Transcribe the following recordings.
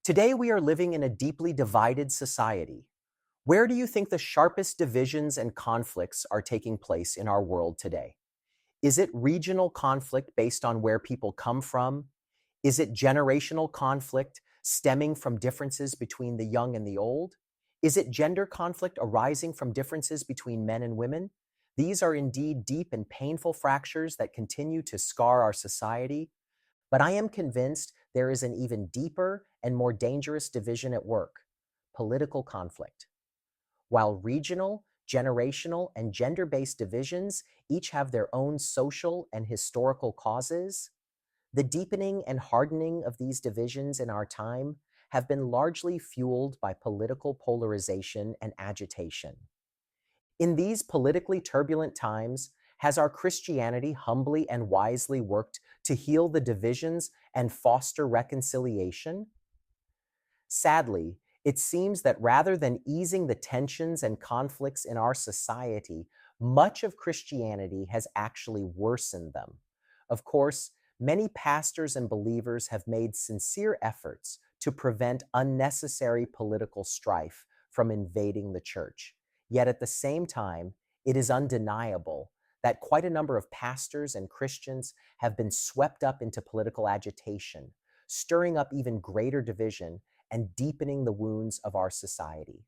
Today, we are living in a deeply divided society. Where do you think the sharpest divisions and conflicts are taking place in our world today? Is it regional conflict based on where people come from? Is it generational conflict stemming from differences between the young and the old? Is it gender conflict arising from differences between men and women? These are indeed deep and painful fractures that continue to scar our society, but I am convinced there is an even deeper and more dangerous division at work: political conflict. While regional, generational, and gender based divisions each have their own social and historical causes, the deepening and hardening of these divisions in our time have been largely fueled by political polarization and agitation. In these politically turbulent times, has our Christianity humbly and wisely worked to heal the divisions and foster reconciliation? Sadly, it seems that rather than easing the tensions and conflicts in our society, much of Christianity has actually worsened them. Of course, many pastors and believers have made sincere efforts to prevent unnecessary political strife from invading the church. Yet at the same time, it is undeniable that quite a number of pastors and Christians have been swept up into political agitation, stirring up even greater division and deepening the wounds of our society.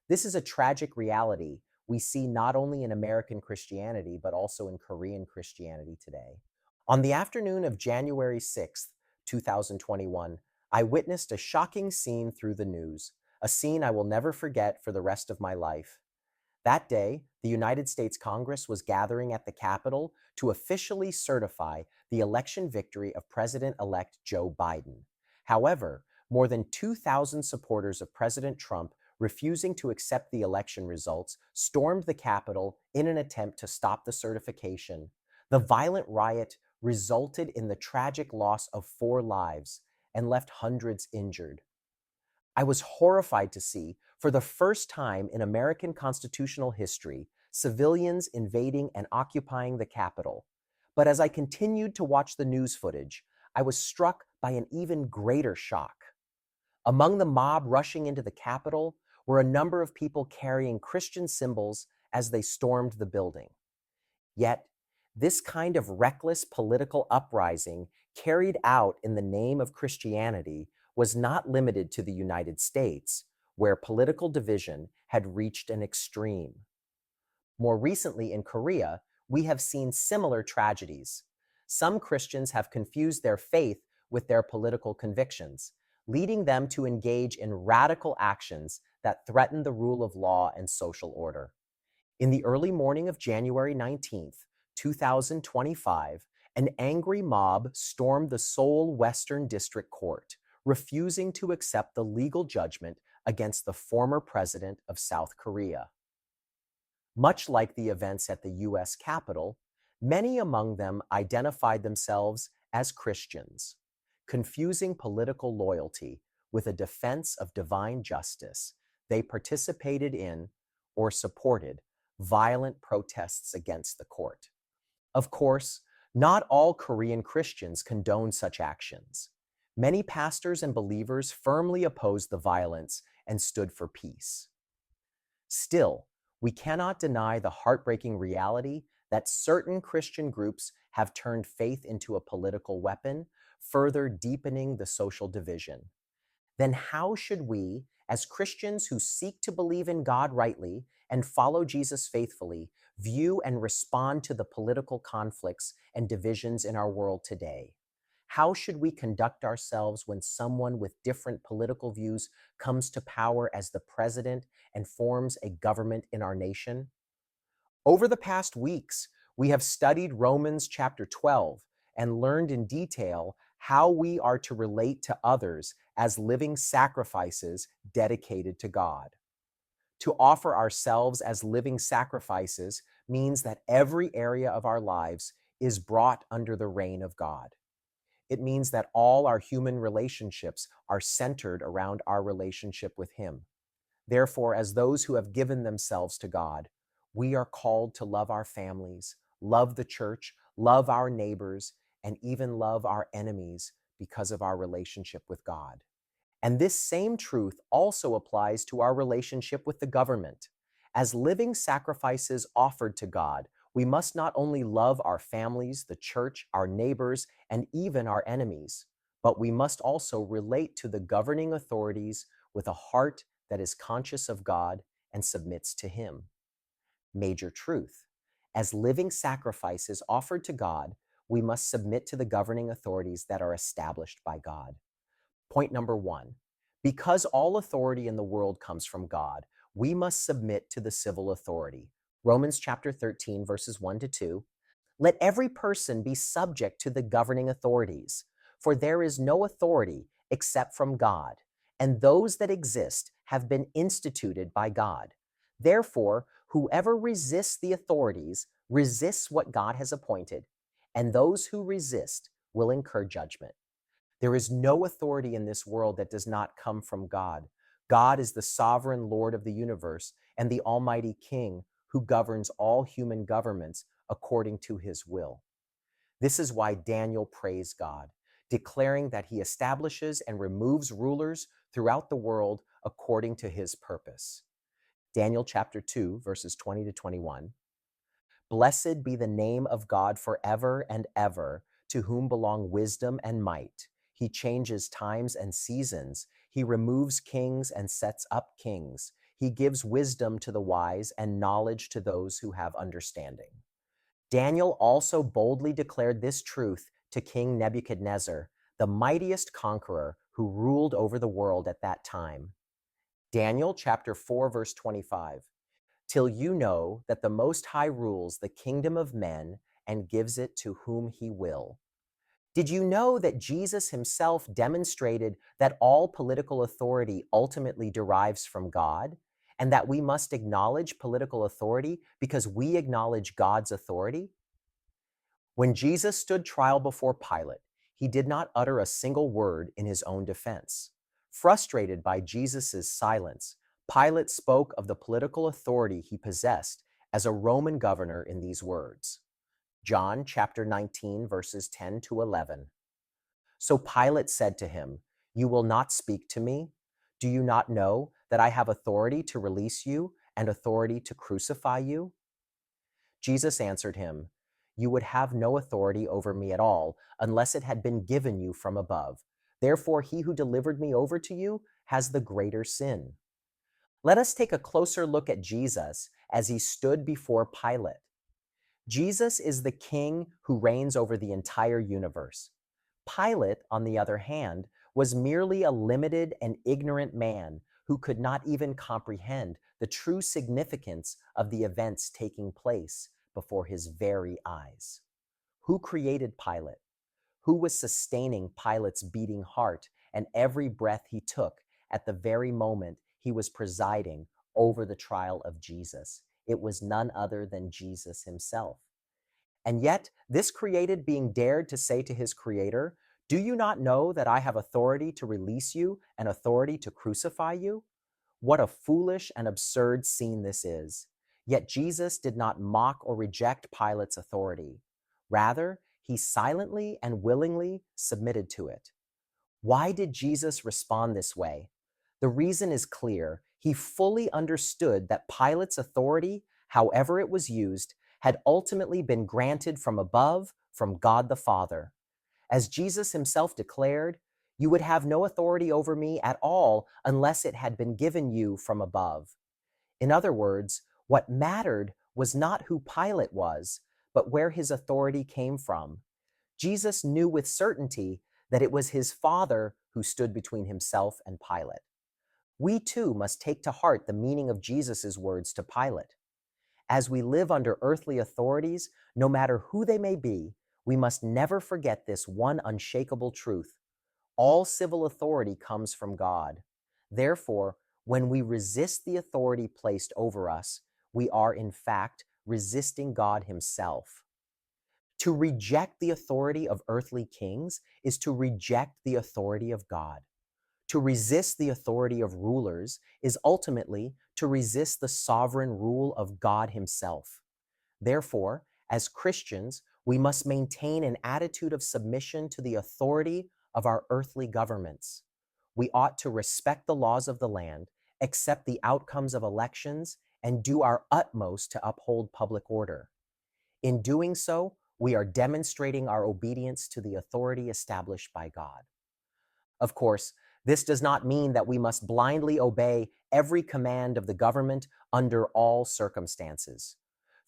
This is a tragic reality we see not only in American Christianity, but also in Korean Christianity today. On the afternoon of January 6th, 2021, I witnessed a shocking scene through the news, a scene I will never forget for the rest of my life. That day, the United States Congress was gathering at the Capitol to officially certify the election victory of President-elect Joe Biden. However, more than 2,000 supporters of President Trump, refusing to accept the election results, stormed the Capitol in an attempt to stop the certification. The violent riot resulted in the tragic loss of 4 lives and left hundreds injured. I was horrified to see, for the first time in American constitutional history, civilians invading and occupying the Capitol. But as I continued to watch the news footage, I was struck by an even greater shock. Among the mob rushing into the Capitol were a number of people carrying Christian symbols as they stormed the building. Yet, this kind of reckless political uprising carried out in the name of Christianity was not limited to the United States, where political division had reached an extreme. More recently in Korea, we have seen similar tragedies. Some Christians have confused their faith with their political convictions, leading them to engage in radical actions that threaten the rule of law and social order. In the early morning of January 19th, 2025, an angry mob stormed the Seoul Western District Court, refusing to accept the legal judgment against the former president of South Korea. Much like the events at the U.S. Capitol, many among them identified themselves as Christians, confusing political loyalty with a defense of divine justice. They participated in or supported violent protests against the court. Of course, not all Korean Christians condone such actions. Many pastors and believers firmly opposed the violence and stood for peace. Still, we cannot deny the heartbreaking reality that certain Christian groups have turned faith into a political weapon, further deepening the social division. Then how should we, as Christians who seek to believe in God rightly and follow Jesus faithfully, view and respond to the political conflicts and divisions in our world today? How should we conduct ourselves when someone with different political views comes to power as the president and forms a government in our nation? Over the past weeks, we have studied Romans chapter 12 and learned in detail how we are to relate to others as living sacrifices dedicated to God. To offer ourselves as living sacrifices means that every area of our lives is brought under the reign of God. It means that all our human relationships are centered around our relationship with Him. Therefore, as those who have given themselves to God, we are called to love our families, love the church, love our neighbors, and even love our enemies because of our relationship with God. And this same truth also applies to our relationship with the government. As living sacrifices offered to God, we must not only love our families, the church, our neighbors, and even our enemies, but we must also relate to the governing authorities with a heart that is conscious of God and submits to Him. Major truth. As living sacrifices offered to God, we must submit to the governing authorities that are established by God. Point number 1. Because all authority in the world comes from God, we must submit to the civil authority. Romans chapter 13, verses 1 to 2. Let every person be subject to the governing authorities, for there is no authority except from God, and those that exist have been instituted by God. Therefore, whoever resists the authorities resists what God has appointed, and those who resist will incur judgment. There is no authority in this world that does not come from God. God is the sovereign Lord of the universe and the Almighty King who governs all human governments according to His will. This is why Daniel praised God, declaring that He establishes and removes rulers throughout the world according to His purpose. Daniel chapter 2, verses 20 to 21. Blessed be the name of God forever and ever, to whom belong wisdom and might. He changes times and seasons. He removes kings and sets up kings. He gives wisdom to the wise and knowledge to those who have understanding. Daniel also boldly declared this truth to King Nebuchadnezzar, the mightiest conqueror who ruled over the world at that time. Daniel chapter 4, verse 25. Till you know that the Most High rules the kingdom of men and gives it to whom He will. Did you know that Jesus Himself demonstrated that all political authority ultimately derives from God, and that we must acknowledge political authority because we acknowledge God's authority? When Jesus stood trial before Pilate, He did not utter a single word in His own defense. Frustrated by Jesus' silence, Pilate spoke of the political authority he possessed as a Roman governor in these words. John chapter 19, verses 10 to 11. So Pilate said to him, You will not speak to me? Do you not know that I have authority to release you and authority to crucify you? Jesus answered him, You would have no authority over me at all unless it had been given you from above. Therefore, he who delivered me over to you has the greater sin. Let us take a closer look at Jesus as He stood before Pilate. Jesus is the king who reigns over the entire universe. Pilate, on the other hand, was merely a limited and ignorant man who could not even comprehend the true significance of the events taking place before his very eyes. Who created Pilate? Who was sustaining Pilate's beating heart and every breath he took at the very moment he was presiding over the trial of Jesus? It was none other than Jesus Himself. And yet, this created being dared to say to his creator, Do you not know that I have authority to release you and authority to crucify you? What a foolish and absurd scene this is. Yet Jesus did not mock or reject Pilate's authority. Rather, He silently and willingly submitted to it. Why did Jesus respond this way? The reason is clear. He fully understood that Pilate's authority, however it was used, had ultimately been granted from above, from God the Father. As Jesus Himself declared, You would have no authority over me at all unless it had been given you from above. In other words, what mattered was not who Pilate was, but where his authority came from. Jesus knew with certainty that it was His Father who stood between Himself and Pilate. We too must take to heart the meaning of Jesus' words to Pilate. As we live under earthly authorities, no matter who they may be, we must never forget this one unshakable truth. All civil authority comes from God. Therefore, when we resist the authority placed over us, we are in fact resisting God Himself. To reject the authority of earthly kings is to reject the authority of God. To resist the authority of rulers is ultimately to resist the sovereign rule of God Himself. Therefore, as Christians, we must maintain an attitude of submission to the authority of our earthly governments. we ought to respect the laws of the land, accept the outcomes of elections, and do our utmost to uphold public order. In doing so, we are demonstrating our obedience to the authority established by God. Of course, this does not mean that we must blindly obey every command of the government under all circumstances.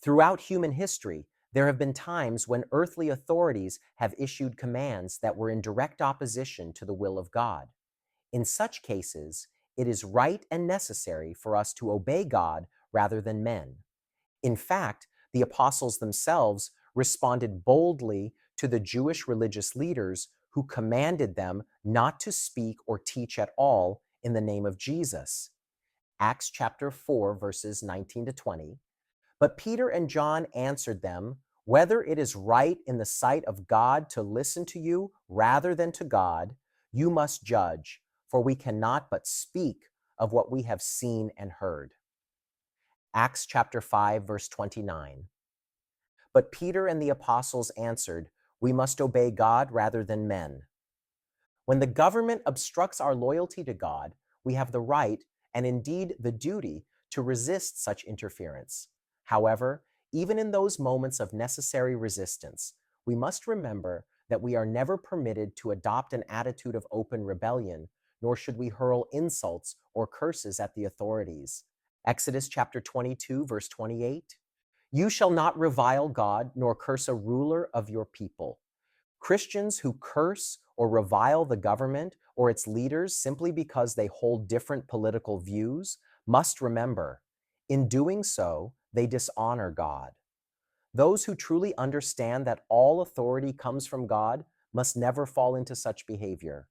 Throughout human history, there have been times when earthly authorities have issued commands that were in direct opposition to the will of God. In such cases, it is right and necessary for us to obey God rather than men. In fact, the apostles themselves responded boldly to the Jewish religious leaders who commanded them not to speak or teach at all in the name of Jesus. Acts chapter 4, verses 19 to 20. But Peter and John answered them, "Whether it is right in the sight of God to listen to you rather than to God, you must judge, for we cannot but speak of what we have seen and heard." Acts chapter 5, verse 29. But Peter and the apostles answered, "We must obey God rather than men." When the government obstructs our loyalty to God, we have the right, and indeed the duty, to resist such interference. However, even in those moments of necessary resistance, we must remember that we are never permitted to adopt an attitude of open rebellion, nor should we hurl insults or curses at the authorities. Exodus chapter 22, verse 28. You shall not revile God nor curse a ruler of your people. Christians who curse or revile the government or its leaders simply because they hold different political views must remember, in doing so, they dishonor God. Those who truly understand that all authority comes from God must never fall into such behavior.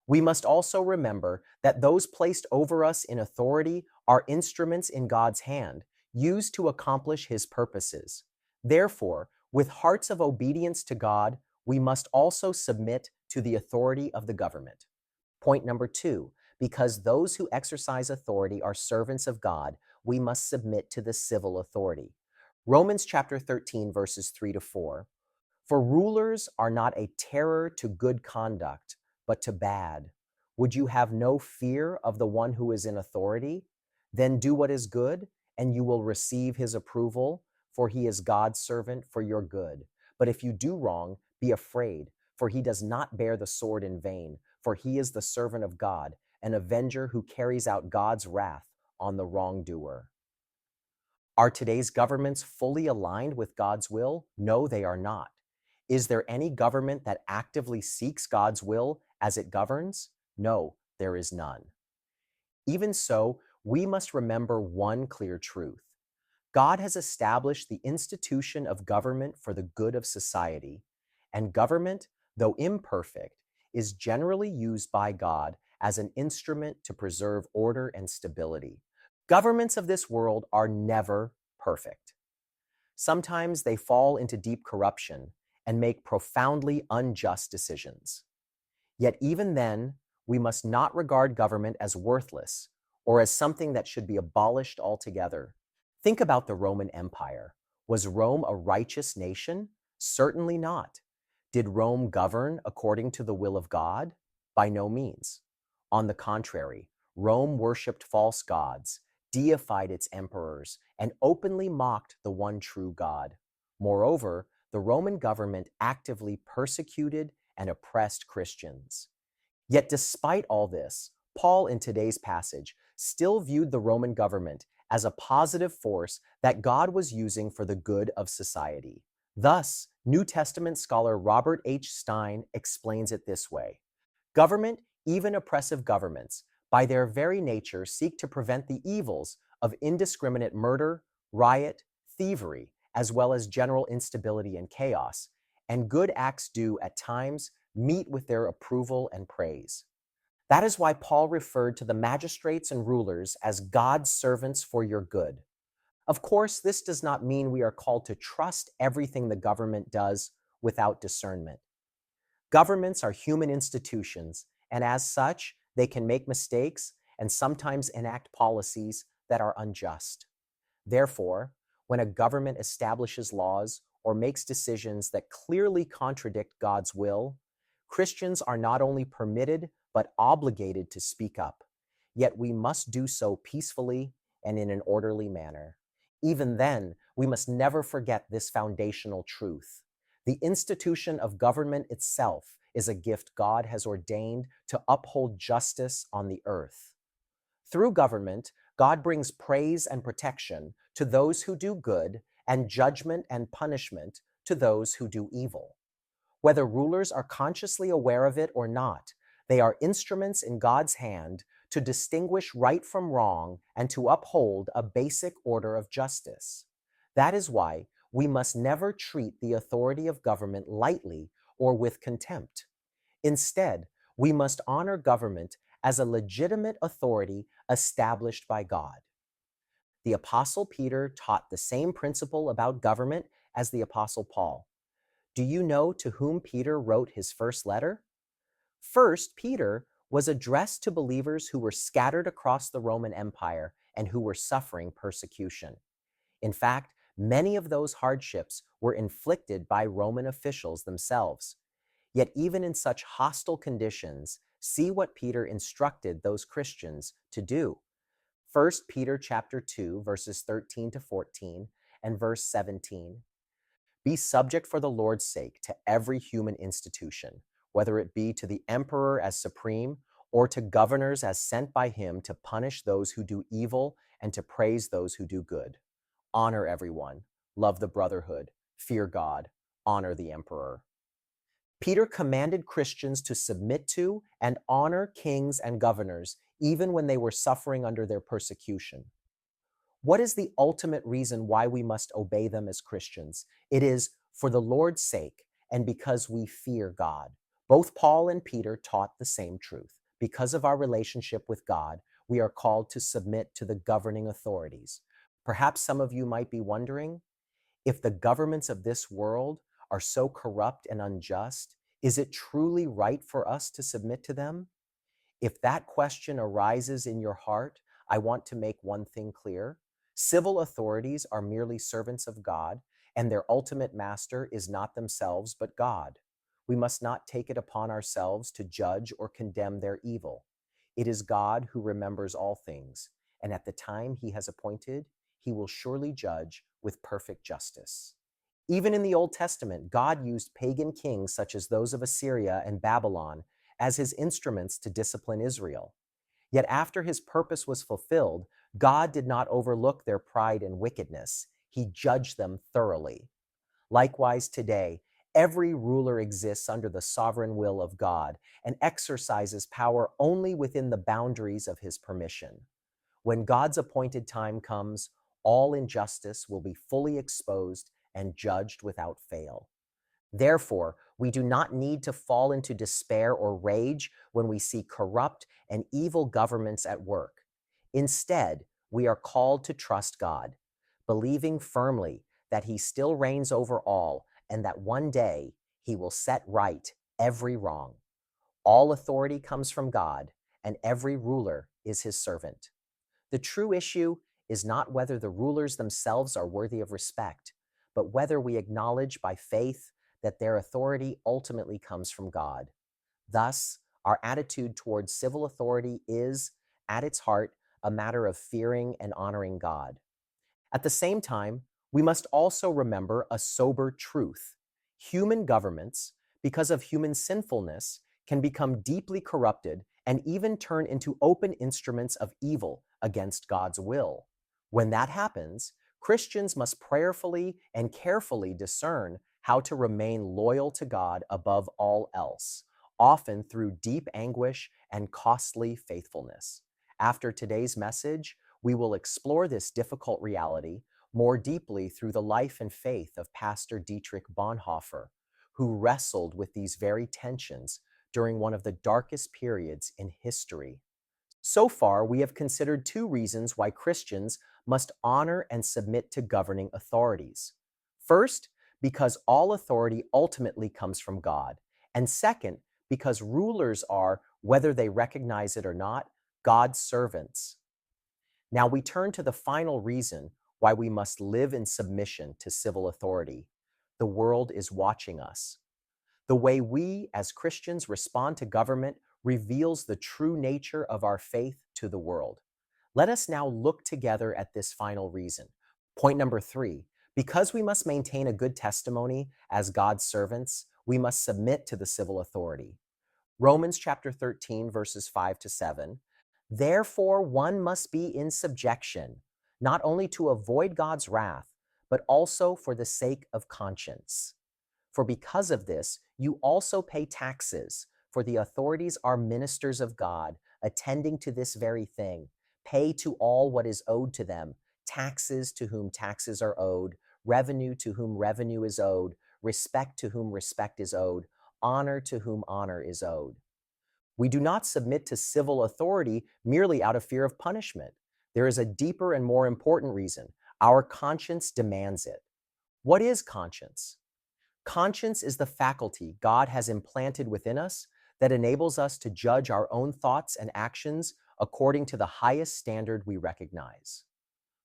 We must also remember that those placed over us in authority are instruments in God's hand, used to accomplish His purposes. Therefore, with hearts of obedience to God, we must also submit to the authority of the government. Point number 2, because those who exercise authority are servants of God, we must submit to the civil authority. Romans chapter 13, verses 3 to 4. For rulers are not a terror to good conduct, but to bad. Would you have no fear of the one who is in authority? Then do what is good, and you will receive his approval, for he is God's servant for your good. But if you do wrong, be afraid, for he does not bear the sword in vain, for he is the servant of God, an avenger who carries out God's wrath on the wrongdoer. Are today's governments fully aligned with God's will? No, they are not. Is there any government that actively seeks God's will as it governs? No, there is none. Even so, we must remember one clear truth. God has established the institution of government for the good of society, and government, though imperfect, is generally used by God as an instrument to preserve order and stability. Governments of this world are never perfect. Sometimes they fall into deep corruption and make profoundly unjust decisions. Yet even then, we must not regard government as worthless or as something that should be abolished altogether. Think about the Roman Empire. Was Rome a righteous nation? Certainly not. Did Rome govern according to the will of God? By no means. On the contrary, Rome worshipped false gods, deified its emperors, and openly mocked the one true God. Moreover, the Roman government actively persecuted and oppressed Christians. Yet despite all this, Paul in today's passage still viewed the Roman government as a positive force that God was using for the good of society. Thus, New Testament scholar Robert H. Stein explains it this way: government, even oppressive governments, by their very nature seek to prevent the evils of indiscriminate murder, riot, thievery, as well as general instability and chaos, and good acts do, at times, meet with their approval and praise. That is why Paul referred to the magistrates and rulers as God's servants for your good. Of course, this does not mean we are called to trust everything the government does without discernment. Governments are human institutions, and as such, they can make mistakes and sometimes enact policies that are unjust. Therefore, when a government establishes laws or makes decisions that clearly contradict God's will, Christians are not only permitted, but obligated to speak up. Yet we must do so peacefully and in an orderly manner. Even then, we must never forget this foundational truth. The institution of government itself is a gift God has ordained to uphold justice on the earth. Through government, God brings praise and protection to those who do good and judgment and punishment to those who do evil. Whether rulers are consciously aware of it or not, they are instruments in God's hand to distinguish right from wrong and to uphold a basic order of justice. That is why we must never treat the authority of government lightly or with contempt. Instead, we must honor government as a legitimate authority established by God. The Apostle Peter taught the same principle about government as the Apostle Paul. Do you know to whom Peter wrote his first letter? First Peter was addressed to believers who were scattered across the Roman Empire and who were suffering persecution. In fact, many of those hardships were inflicted by Roman officials themselves. Yet even in such hostile conditions, see what Peter instructed those Christians to do. 1 Peter chapter 2, verses 13 to 14 and verse 17. Be subject for the Lord's sake to every human institution, whether it be to the emperor as supreme or to governors as sent by him to punish those who do evil and to praise those who do good. Honor everyone, love the brotherhood, fear God, honor the emperor. Peter commanded Christians to submit to and honor kings and governors, even when they were suffering under their persecution. What is the ultimate reason why we must obey them as Christians? It is for the Lord's sake and because we fear God. Both Paul and Peter taught the same truth. Because of our relationship with God, we are called to submit to the governing authorities. Perhaps some of you might be wondering, if the governments of this world are so corrupt and unjust, is it truly right for us to submit to them? If that question arises in your heart, I want to make one thing clear. Civil authorities are merely servants of God, and their ultimate master is not themselves but God. We must not take it upon ourselves to judge or condemn their evil. It is God who remembers all things, and at the time he has appointed, he will surely judge with perfect justice. Even in the Old Testament, God used pagan kings such as those of Assyria and Babylon as his instruments to discipline Israel. Yet after his purpose was fulfilled, God did not overlook their pride and wickedness. He judged them thoroughly. Likewise today, every ruler exists under the sovereign will of God and exercises power only within the boundaries of his permission. When God's appointed time comes, all injustice will be fully exposed and judged without fail. Therefore, we do not need to fall into despair or rage when we see corrupt and evil governments at work. Instead, we are called to trust God, believing firmly that he still reigns over all and that one day he will set right every wrong. All authority comes from God, and every ruler is his servant. The true issue is not whether the rulers themselves are worthy of respect, but whether we acknowledge by faith that their authority ultimately comes from God. Thus, our attitude towards civil authority is, at its heart, a matter of fearing and honoring God. At the same time, we must also remember a sober truth. Human governments, because of human sinfulness, can become deeply corrupted and even turn into open instruments of evil against God's will. When that happens, Christians must prayerfully and carefully discern how to remain loyal to God above all else, often through deep anguish and costly faithfulness. After today's message, we will explore this difficult reality more deeply through the life and faith of Pastor Dietrich Bonhoeffer, who wrestled with these very tensions during one of the darkest periods in history. So far, we have considered two reasons why Christians must honor and submit to governing authorities. First, because all authority ultimately comes from God. And second, because rulers are, whether they recognize it or not, God's servants. Now we turn to the final reason why we must live in submission to civil authority. The world is watching us. The way we, as Christians, respond to government reveals the true nature of our faith to the world. Let us now look together at this final reason. Point number 3, because we must maintain a good testimony as God's servants, we must submit to the civil authority. Romans chapter 13, verses 5 to 7. Therefore, one must be in subjection, not only to avoid God's wrath, but also for the sake of conscience. For because of this, you also pay taxes, for the authorities are ministers of God, attending to this very thing. Pay to all what is owed to them, taxes to whom taxes are owed, revenue to whom revenue is owed, respect to whom respect is owed, honor to whom honor is owed. We do not submit to civil authority merely out of fear of punishment. There is a deeper and more important reason. Our conscience demands it. What is conscience? Conscience is the faculty God has implanted within us that enables us to judge our own thoughts and actions according to the highest standard we recognize.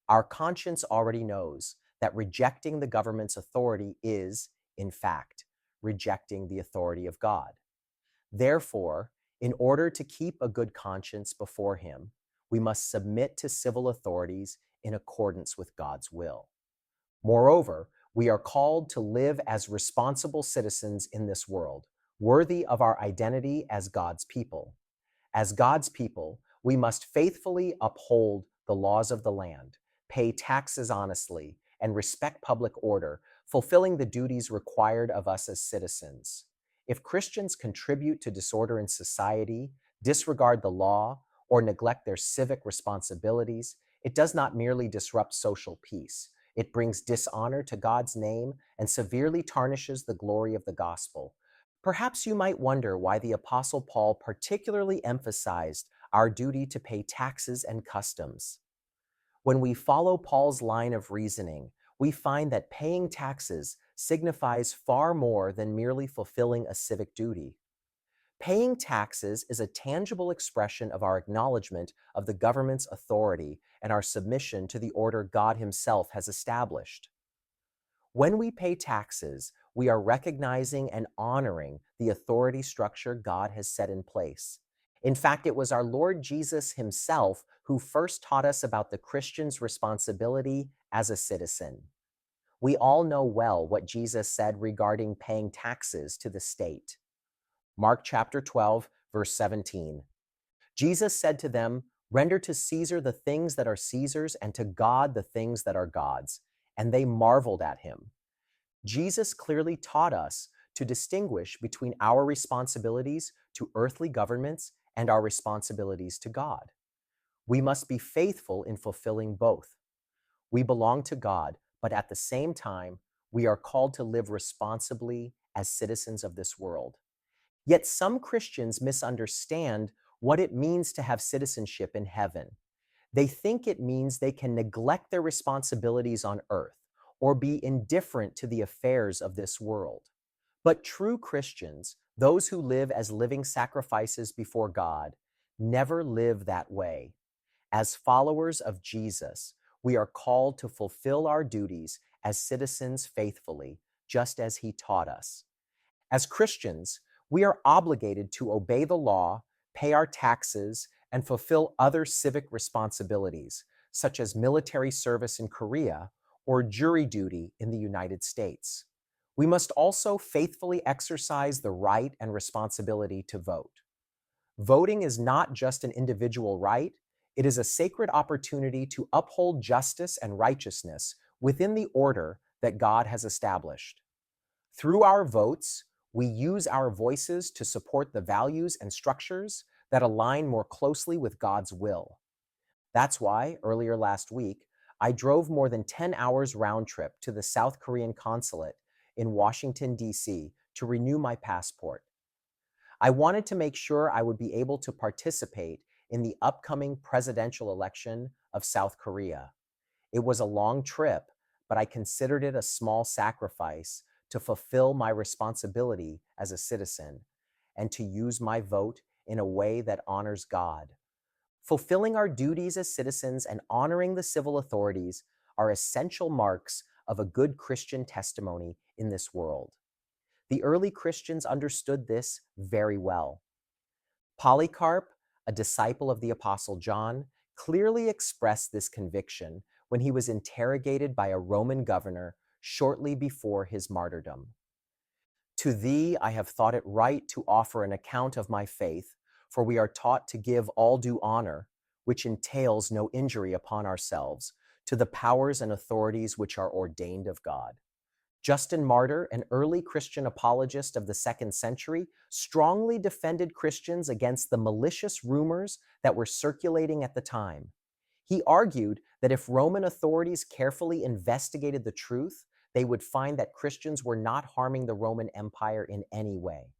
Our conscience already knows that rejecting the government's authority is, in fact, rejecting the authority of God. Therefore, in order to keep a good conscience before Him, we must submit to civil authorities in accordance with God's will. Moreover, we are called to live as responsible citizens in this world, worthy of our identity as God's people. As God's people, we must faithfully uphold the laws of the land, pay taxes honestly, and respect public order, fulfilling the duties required of us as citizens. If Christians contribute to disorder in society, disregard the law, or neglect their civic responsibilities, it does not merely disrupt social peace. It brings dishonor to God's name and severely tarnishes the glory of the gospel. Perhaps you might wonder why the Apostle Paul particularly emphasized our duty to pay taxes and customs. When we follow Paul's line of reasoning, we find that paying taxes signifies far more than merely fulfilling a civic duty. Paying taxes is a tangible expression of our acknowledgement of the government's authority and our submission to the order God Himself has established. When we pay taxes, we are recognizing and honoring the authority structure God has set in place. In fact, it was our Lord Jesus Himself who first taught us about the Christian's responsibility as a citizen. We all know well what Jesus said regarding paying taxes to the state. Mark chapter 12, verse 17. Jesus said to them, "Render to Caesar the things that are Caesar's, and to God the things that are God's." And they marveled at Him. Jesus clearly taught us to distinguish between our responsibilities to earthly governments and our responsibilities to God. We must be faithful in fulfilling both. We belong to God, but at the same time, we are called to live responsibly as citizens of this world. Yet some Christians misunderstand what it means to have citizenship in heaven. They think it means they can neglect their responsibilities on earth or be indifferent to the affairs of this world. But true Christians, those who live as living sacrifices before God, never live that way. As followers of Jesus, we are called to fulfill our duties as citizens faithfully, just as He taught us. As Christians, we are obligated to obey the law, pay our taxes, and fulfill other civic responsibilities, such as military service in Korea or jury duty in the United States. We must also faithfully exercise the right and responsibility to vote. Voting is not just an individual right, it is a sacred opportunity to uphold justice and righteousness within the order that God has established. Through our votes, we use our voices to support the values and structures that align more closely with God's will. That's why, earlier last week, I drove more than 10 hours round trip to the South Korean consulate in Washington, D.C. to renew my passport. I wanted to make sure I would be able to participate in the upcoming presidential election of South Korea. It was a long trip, but I considered it a small sacrifice to fulfill my responsibility as a citizen and to use my vote in a way that honors God. Fulfilling our duties as citizens and honoring the civil authorities are essential marks of a good Christian testimony in this world. The early Christians understood this very well. Polycarp, a disciple of the Apostle John, clearly expressed this conviction when he was interrogated by a Roman governor shortly before his martyrdom. To thee I have thought it right to offer an account of my faith, for we are taught to give all due honor, which entails no injury upon ourselves, to the powers and authorities which are ordained of God. Justin Martyr, an early Christian apologist of the 2nd century, strongly defended Christians against the malicious rumors that were circulating at the time. He argued that if Roman authorities carefully investigated the truth, they would find that Christians were not harming the Roman Empire in any way.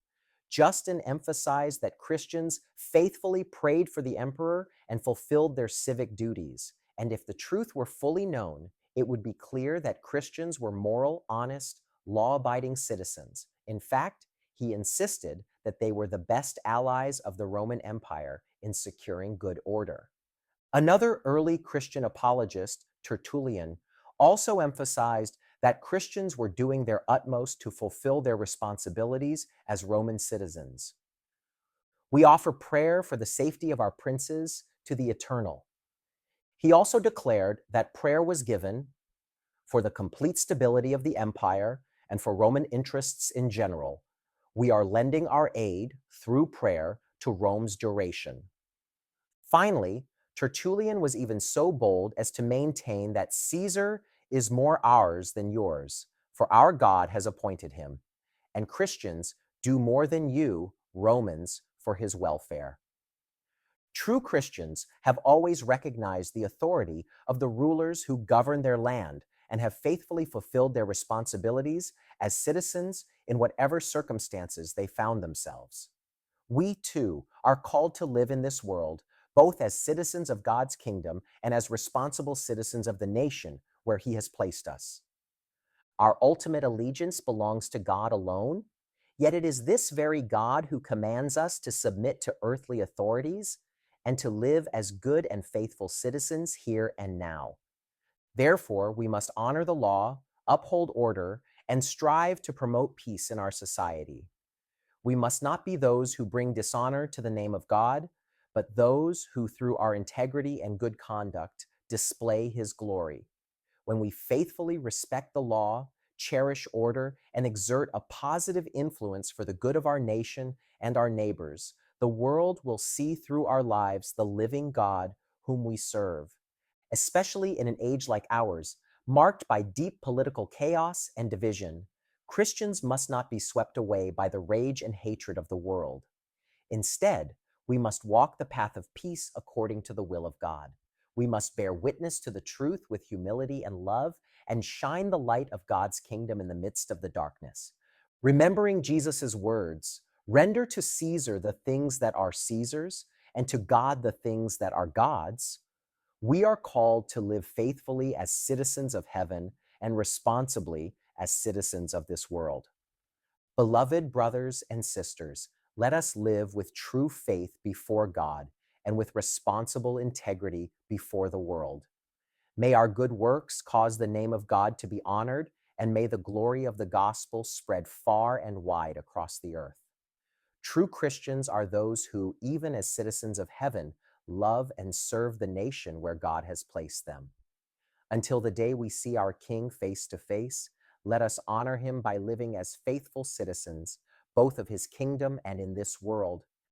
Justin emphasized that Christians faithfully prayed for the emperor and fulfilled their civic duties, and if the truth were fully known, it would be clear that Christians were moral, honest, law-abiding citizens. In fact, he insisted that they were the best allies of the Roman Empire in securing good order. Another early Christian apologist, Tertullian, also emphasized that Christians were doing their utmost to fulfill their responsibilities as Roman citizens. We offer prayer for the safety of our princes to the Eternal. He also declared that prayer was given for the complete stability of the empire and for Roman interests in general. We are lending our aid through prayer to Rome's duration. Finally, Tertullian was even so bold as to maintain that Caesar is more ours than yours, for our God has appointed him, and Christians do more than you, Romans, for his welfare. True Christians have always recognized the authority of the rulers who govern their land and have faithfully fulfilled their responsibilities as citizens in whatever circumstances they found themselves. We, too, are called to live in this world, both as citizens of God's kingdom and as responsible citizens of the nation where he has placed us. Our ultimate allegiance belongs to God alone, yet it is this very God who commands us to submit to earthly authorities and to live as good and faithful citizens here and now. Therefore, we must honor the law, uphold order, and strive to promote peace in our society. We must not be those who bring dishonor to the name of God, but those who, through our integrity and good conduct, display his glory. When we faithfully respect the law, cherish order, and exert a positive influence for the good of our nation and our neighbors, the world will see through our lives the living God whom we serve. Especially in an age like ours, marked by deep political chaos and division, Christians must not be swept away by the rage and hatred of the world. Instead, we must walk the path of peace according to the will of God. We must bear witness to the truth with humility and love and shine the light of God's kingdom in the midst of the darkness. Remembering Jesus' words, "Render to Caesar the things that are Caesar's, and to God the things that are God's," we are called to live faithfully as citizens of heaven and responsibly as citizens of this world. Beloved brothers and sisters, let us live with true faith before God and with responsible integrity before the world. May our good works cause the name of God to be honored, and may the glory of the gospel spread far and wide across the earth. True Christians are those who, even as citizens of heaven, love and serve the nation where God has placed them. Until the day we see our King face to face, let us honor him by living as faithful citizens, both of his kingdom and in this world,